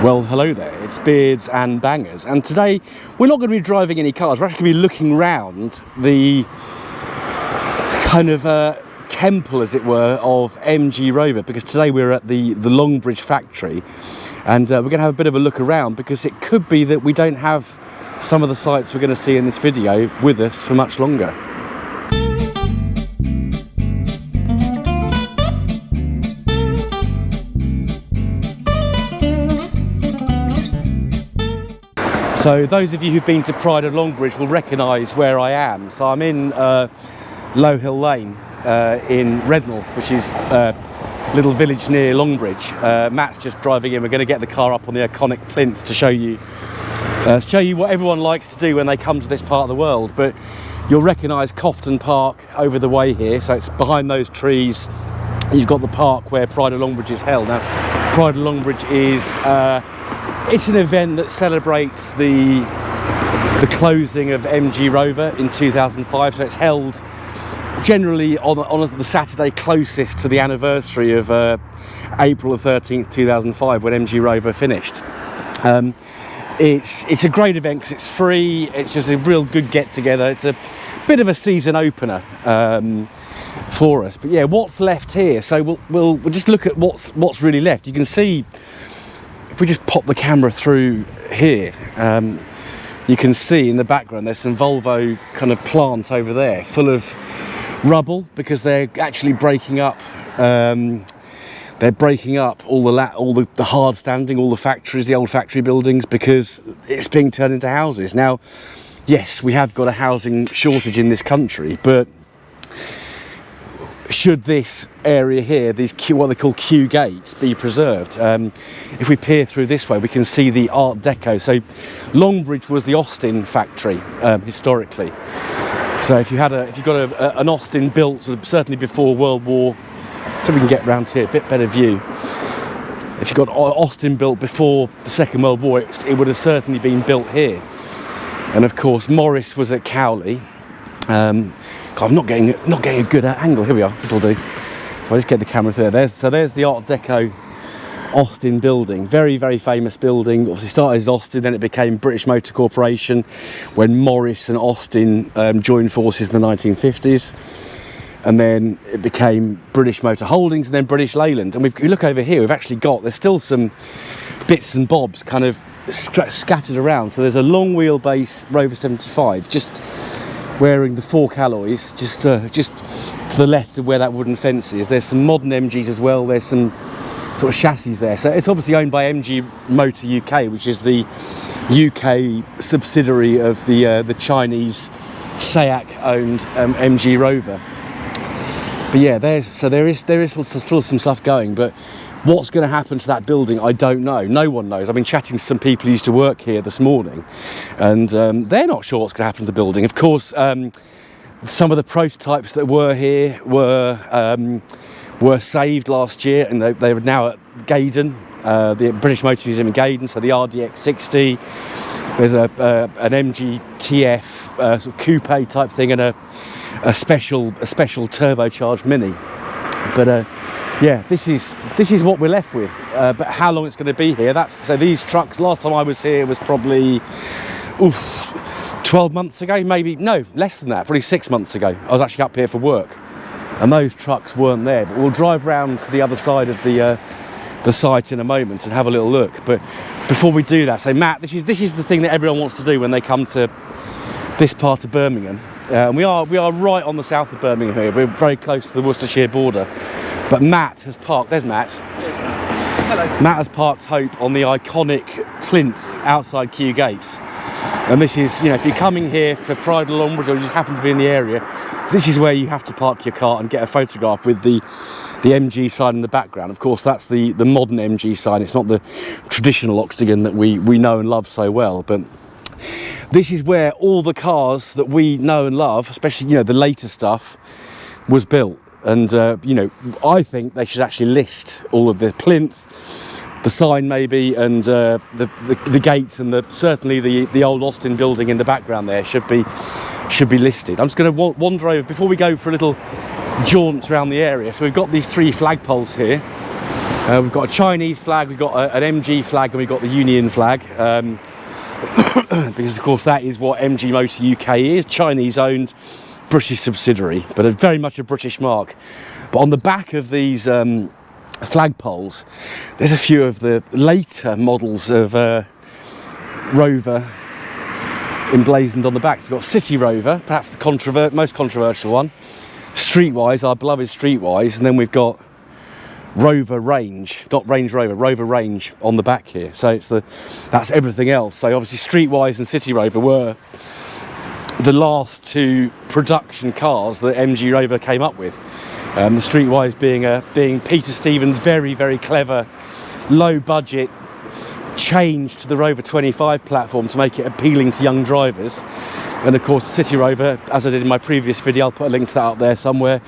Well, hello there, it's Beards and Bangers, and today we're not going to be driving any cars, we're actually going to be looking round the kind of temple, as it were, of MG Rover, because today we're at the Longbridge factory, and we're going to have a bit of a look around, because it could be that we don't have some of the sites we're going to see in this video with us for much longer. So those of you who've been to Pride of Longbridge will recognise where I am. So I'm in Low Hill Lane in Redevelopment, which is a little village near Longbridge. Matt's just driving in. We're going to get the car up on the iconic plinth to show you what everyone likes to do when they come to this part of the world. But you'll recognise Cofton Park over the way here. So it's behind those trees. You've got the park where Pride of Longbridge is held. Now, Pride of Longbridge is it's an event that celebrates the closing of MG Rover in 2005. So it's held generally on the Saturday closest to the anniversary of April the 13th, 2005, when MG Rover finished. It's a great event because it's free. It's just a real good get together. It's a bit of a season opener for us. But yeah, what's left here? So we'll just look at what's really left. You can see, if we just pop the camera through here, you can see in the background there's some Volvo kind of plant over there full of rubble, because they're actually breaking up all the hard standing, all the factories, the old factory buildings, because it's being turned into houses. Now, yes, we have got a housing shortage in this country, but should this area here, these what they call Q gates, be preserved? If we peer through this way, we can see the Art Deco. So Longbridge was the Austin factory historically. So if you've got an Austin built certainly before World War, so we can get round here, a bit better view. If you've got Austin built before the Second World War, it would have certainly been built here. And of course, Morris was at Cowley. I'm not getting a good angle. Here we are. This will do. So I just get the camera through there. There's the Art Deco Austin building. Very, very famous building. Obviously started as Austin, then it became British Motor Corporation when Morris and Austin joined forces in the 1950s. And then it became British Motor Holdings and then British Leyland. And if you look over here, there's still some bits and bobs kind of scattered around. So there's a long wheelbase Rover 75, just wearing the fork alloys, just to the left of where that wooden fence is. There's some modern MGs as well. There's some sort of chassis there. So it's obviously owned by MG Motor UK, which is the UK subsidiary of the Chinese SAIC-owned MG Rover. But yeah, there is still some stuff going. But what's going to happen to that building, I don't know. No one knows. I've been chatting to some people who used to work here this morning, and they're not sure what's going to happen to the building. Of course, some of the prototypes that were here were saved last year, and they are now at Gaydon, the British Motor Museum in Gaydon. So the RDX60, there's an MG TF sort of coupe type thing, and a special turbocharged Mini. But yeah, this is what we're left with. But how long it's going to be here? So these trucks, last time I was here was probably 12 months ago, maybe, no, less than that, probably 6 months ago. I was actually up here for work, and those trucks weren't there. But we'll drive round to the other side of the site in a moment and have a little look. But before we do that, so Matt, this is the thing that everyone wants to do when they come to this part of Birmingham. We are right on the south of Birmingham here. We're very close to the Worcestershire border. But Matt has parked, there's Matt. Hello. Matt has parked Hope on the iconic plinth outside Kew Gates. And this is, if you're coming here for Pride of Longbridge or you just happen to be in the area, this is where you have to park your car and get a photograph with the MG sign in the background. Of course, that's the modern MG sign. It's not the traditional Octagon that we know and love so well. But this is where all the cars that we know and love, especially, the later stuff, was built. And, I think they should actually list all of the plinth, the sign maybe, and the gates, and certainly the old Austin building in the background there should be listed. I'm just going to wander over before we go for a little jaunt around the area. So we've got these 3 flagpoles here. We've got a Chinese flag, we've got an MG flag, and we've got the Union flag. Because of course that is what MG Motor UK is, Chinese owned, British subsidiary, but very much a British mark. But on the back of these flagpoles, there's a few of the later models of Rover emblazoned on the back. So we've got City Rover, perhaps the most controversial one, Streetwise, our beloved Streetwise, and then we've got Rover Range, not Range Rover, Rover Range on the back here. So that's everything else. So obviously Streetwise and City Rover were the last two production cars that MG Rover came up with. The Streetwise being Peter Stevens' very, very clever, low budget change to the Rover 25 platform to make it appealing to young drivers. And of course the City Rover, as I did in my previous video, I'll put a link to that up there somewhere,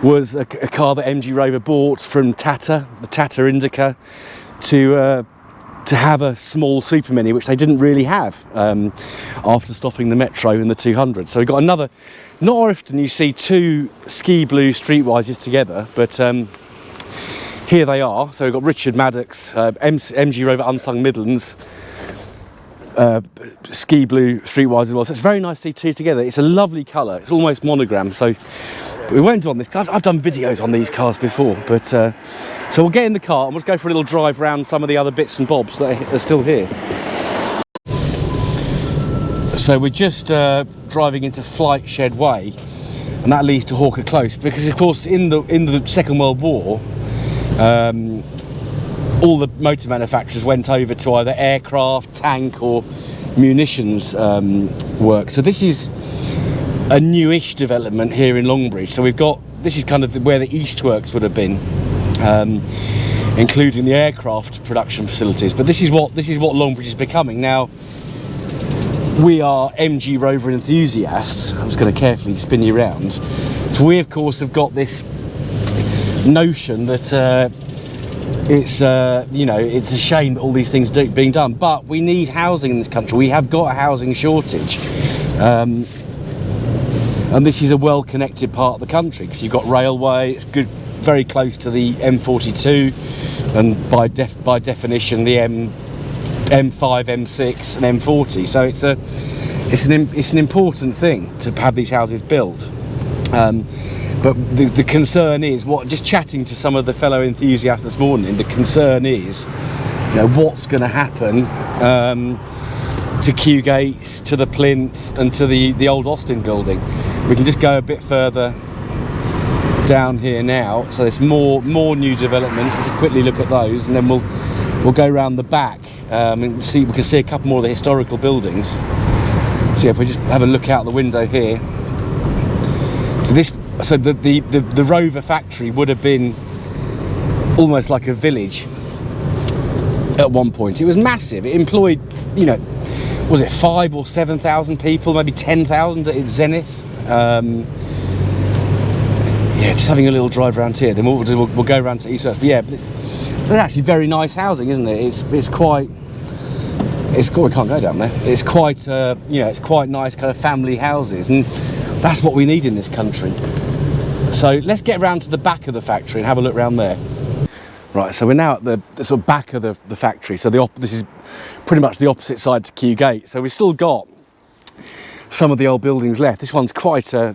was a car that MG Rover bought from Tata, the Tata Indica, to have a small Super Mini, which they didn't really have after stopping the Metro in the 200. So we've got another, not often you see two ski blue Streetwises together, but here they are. So we've got Richard Maddox, MG Rover Unsung Midlands, ski blue Streetwise as well. So it's very nice to see two together. It's a lovely colour. It's almost monogram. So we won't do on this, because I've done videos on these cars before. But so we'll get in the car and we'll go for a little drive around some of the other bits and bobs that are still here. So we're just driving into Flight Shed Way, and that leads to Hawker Close, because of course in the Second World War, all the motor manufacturers went over to either aircraft, tank or munitions work. So this is a newish development here in Longbridge. So this is kind of where the Eastworks would have been, including the aircraft production facilities. But this is what Longbridge is becoming now. We are MG Rover enthusiasts. I'm just going to carefully spin you around. So we of course have got this notion that it's a shame that all these things are being done, but we need housing in this country. We have got a housing shortage, and this is a well-connected part of the country because you've got railway. It's good, very close to the M42, and by definition the M5, M6, and M40. So it's an important thing to have these houses built. But the concern is, just chatting to some of the fellow enthusiasts this morning, the concern is, what's going to happen to Kew Gates, to the Plinth, and to the old Austin building. We can just go a bit further down here now. So there's more new developments. We'll just quickly look at those, and then we'll go around the back and we can see a couple more of the historical buildings. So if we just have a look out the window here. So the Rover factory would have been almost like a village at one point. It was massive. It employed, was it 5,000 or 7,000 people, maybe 10,000 at its zenith. Just having a little drive around here. Then we'll go around to Eastworks. But yeah, it's actually very nice housing, isn't it? It's quite. We can't go down there. It's quite it's quite nice kind of family houses, and that's what we need in this country. So let's get around to the back of the factory and have a look around there. Right, so we're now at the sort of back of the factory. So this is pretty much the opposite side to Kew Gate. So we've still got some of the old buildings left. This one's quite an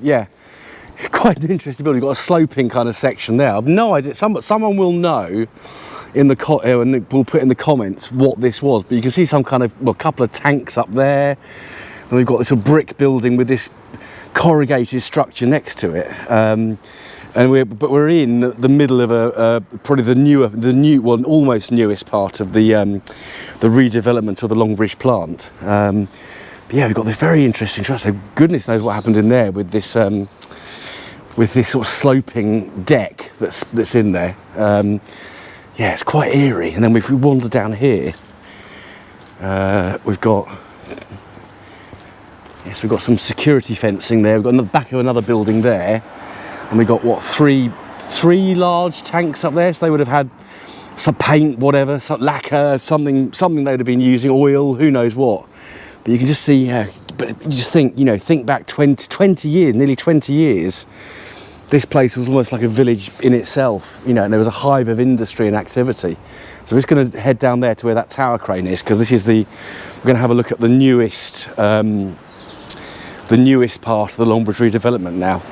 interesting building. You've got a sloping kind of section there. I've no idea. Someone will know and we'll put in the comments what this was. But you can see some kind of a couple of tanks up there, and we've got this sort of brick building with this corrugated structure next to it, and we're in the middle of probably the almost newest part of the redevelopment of the Longbridge plant. But yeah, we've got this very interesting structure. So goodness knows what happened in there with this sort of sloping deck that's in there. Yeah, it's quite eerie. And then if we wander down here, we've got some security fencing there. We've got the back of another building there, and we've got three large tanks up there. So they would have had some paint, whatever, some lacquer, something they would have been using, oil, who knows what. But you can just see, but you just think back 20 years, nearly 20 years. this place was almost like a village in itself, you know, and there was a hive of industry and activity. So we're just going to head down there to where that tower crane is, because this is we're going to have a look at the newest part of the Longbridge redevelopment now.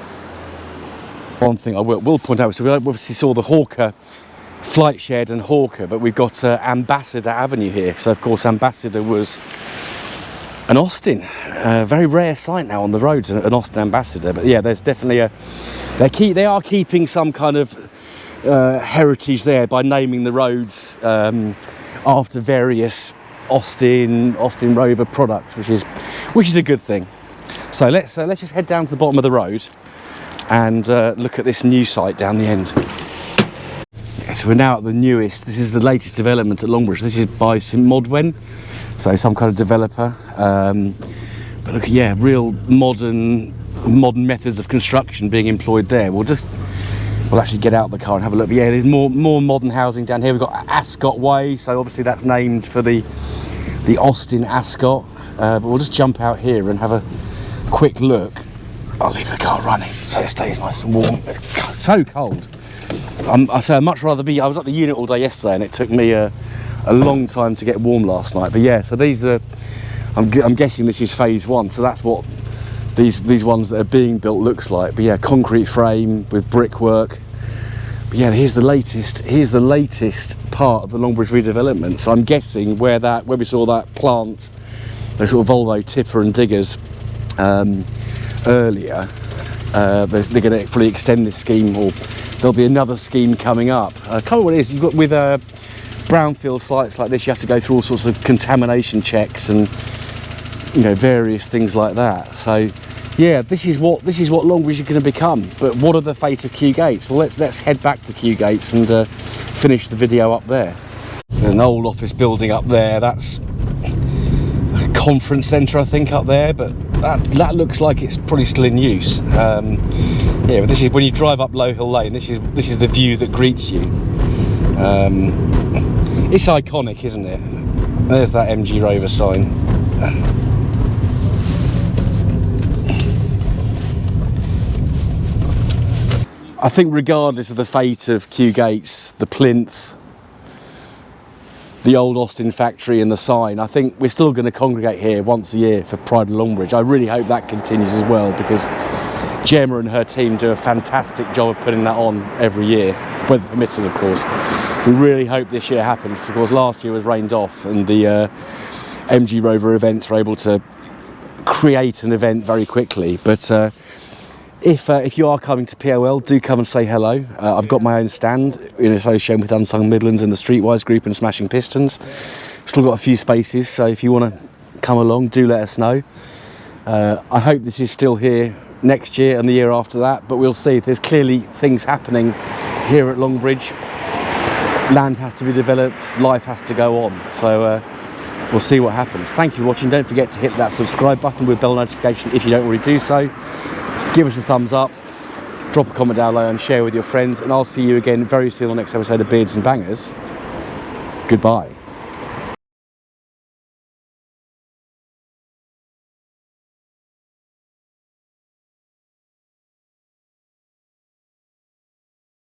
One thing I will point out, so we obviously saw the Hawker flight shed and Hawker, but we've got Ambassador Avenue here. So of course Ambassador was an Austin, very rare sight now on the roads, an Austin Ambassador. But yeah, there's definitely they are keeping some kind of heritage there by naming the roads after various Austin Rover products, which is a good thing. So let's just head down to the bottom of the road and look at this new site down the end. Yeah, so we're now at the newest. This is the latest development at Longbridge. This is by St Modwen, so some kind of developer. But look, yeah, real modern methods of construction being employed there. We'll actually get out of the car and have a look. But yeah, there's more modern housing down here. We've got Ascot Way, so obviously that's named for the Austin Ascot. But we'll just jump out here and have a quick look. I'll leave the car running so it stays nice and warm. It's so cold. I say I'd much rather be. I was at the unit all day yesterday, and it took me a long time to get warm last night. But yeah, so these are. I'm guessing this is phase one. So that's what these ones that are being built looks like. But yeah, concrete frame with brickwork. But yeah, here's the latest part of the Longbridge redevelopment. So I'm guessing where we saw that plant, those sort of Volvo tipper and diggers earlier, they're going to probably extend this scheme, or there'll be another scheme coming up. Kind of what it is, you've got with brownfield sites like this, you have to go through all sorts of contamination checks and, you know, various things like that. So yeah, this is what Longbridge is going to become. But what are the fate of Kew Gates? Well, let's head back to Kew Gates and finish the video up there. There's an old office building up there. That's a conference centre, I think, up there, but that looks like it's probably still in use. Yeah, but this is when you drive up Low Hill Lane. This is the view that greets you. It's iconic, isn't it? There's that MG Rover sign. I think regardless of the fate of Kew Gates, the plinth, the old Austin factory and the sign, I think we're still going to congregate here once a year for Pride of Longbridge. I really hope that continues as well, because Gemma and her team do a fantastic job of putting that on every year, weather permitting, of course. We really hope this year happens, because last year was rained off, and the MG Rover events were able to create an event very quickly. But if you are coming to POL, do come and say hello. I've got my own stand in association with Unsung Midlands and the Streetwise Group and Smashing Pistons. Still got a few spaces, so if you want to come along, do let us know. I hope this is still here next year and the year after that, but we'll see. There's clearly things happening here at Longbridge. Land has to be developed, life has to go on. So we'll see what happens. Thank you for watching. Don't forget to hit that subscribe button with bell notification if you don't already do so. Give us a thumbs up, drop a comment down below and share with your friends, and I'll see you again very soon on the next episode of Beards and Bangers. Goodbye.